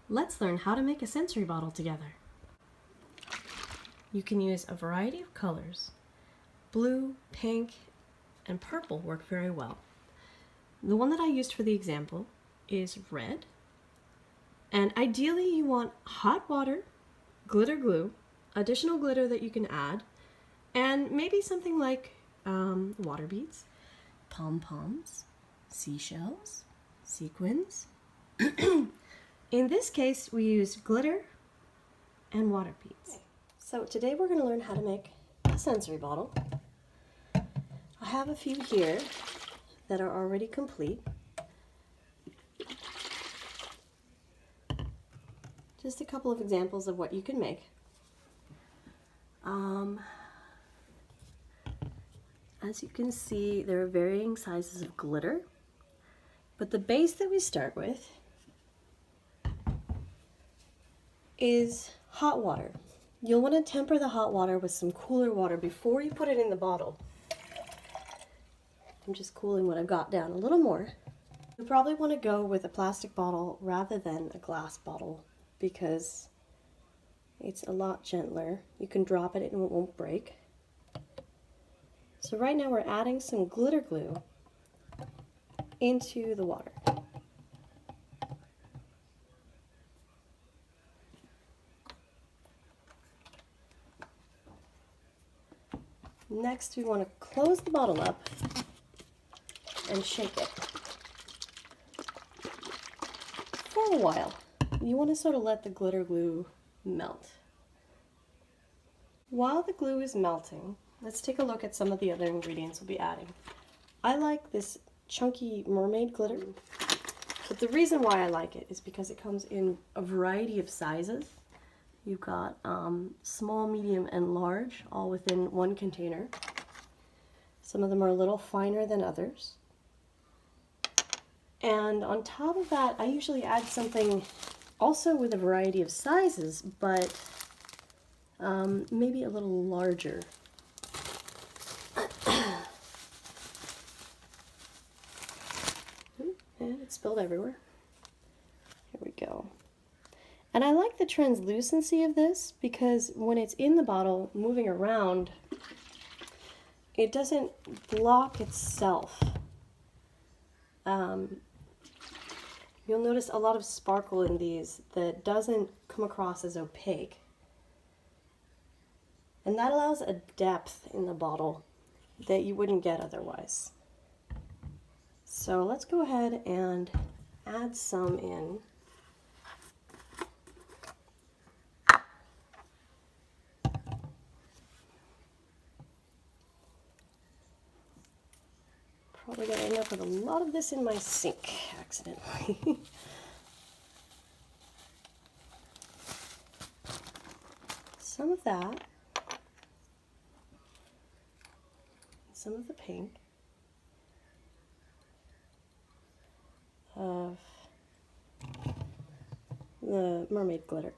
Let's learn how to make a sensory bottle together. You can use a variety of colors. Blue, pink, and purple work very well. The one that I used for the example is red. And ideally you want hot water, glitter glue, additional glitter that you can add, and maybe something like water beads, pom-poms, seashells, sequins. In this case, we use glitter and water beads. So today we're going to learn how to make a sensory bottle. I have a few here that are already complete. Just a couple of examples of what you can make. As you can see, there are varying sizes of glitter, but the base that we start with is hot water. You'll want to temper the hot water with some cooler water before you put it in the bottle. I'm just cooling what I've got down a little more. You'll probably want to go with a plastic bottle rather than a glass bottle because it's a lot gentler. You can drop it and it won't break. So right now we're adding some glitter glue into the water. Next, we want to close the bottle up and shake it for a while. You want to sort of let the glitter glue melt. While the glue is melting, let's take a look at some of the other ingredients we'll be adding. I like this chunky mermaid glitter, but the reason why I like it is because it comes in a variety of sizes. You've got small, medium, and large, all within one container. Some of them are a little finer than others. And on top of that, I usually add something also with a variety of sizes, but maybe a little larger. And it spilled everywhere. Here we go. And I like the translucency of this because when it's in the bottle moving around, it doesn't block itself. You'll notice a lot of sparkle in these that doesn't come across as opaque. And that allows a depth in the bottle that you wouldn't get otherwise. So let's go ahead and add some in. Probably gonna end up with a lot of this in my sink accidentally. Some of that, some of the pink of the mermaid glitter.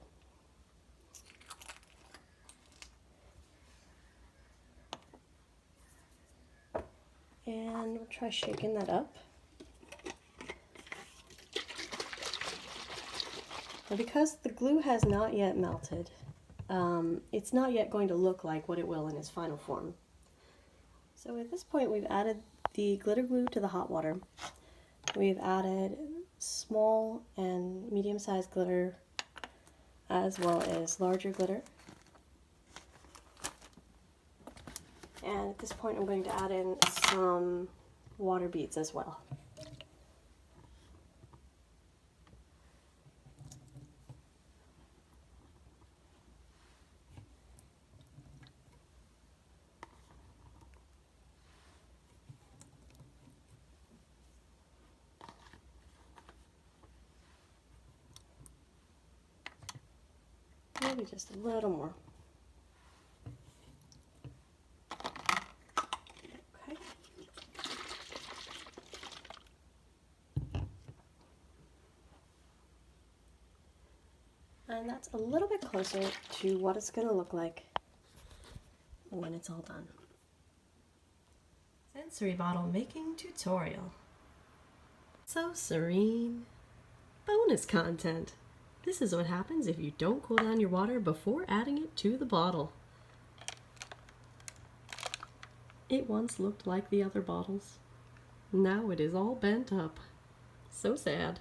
And we'll try shaking that up. Now because the glue has not yet melted, it's not yet going to look like what it will in its final form. So at this point we've added the glitter glue to the hot water. We've added small and medium-sized glitter as well as larger glitter. And at this point I'm going to add in some water beads as well. Maybe just a little more. Okay. And that's a little bit closer to what it's going to look like when it's all done. Sensory bottle making tutorial. So serene. Bonus content. This is what happens if you don't cool down your water before adding it to the bottle. It once looked like the other bottles. Now it is all bent up. So sad.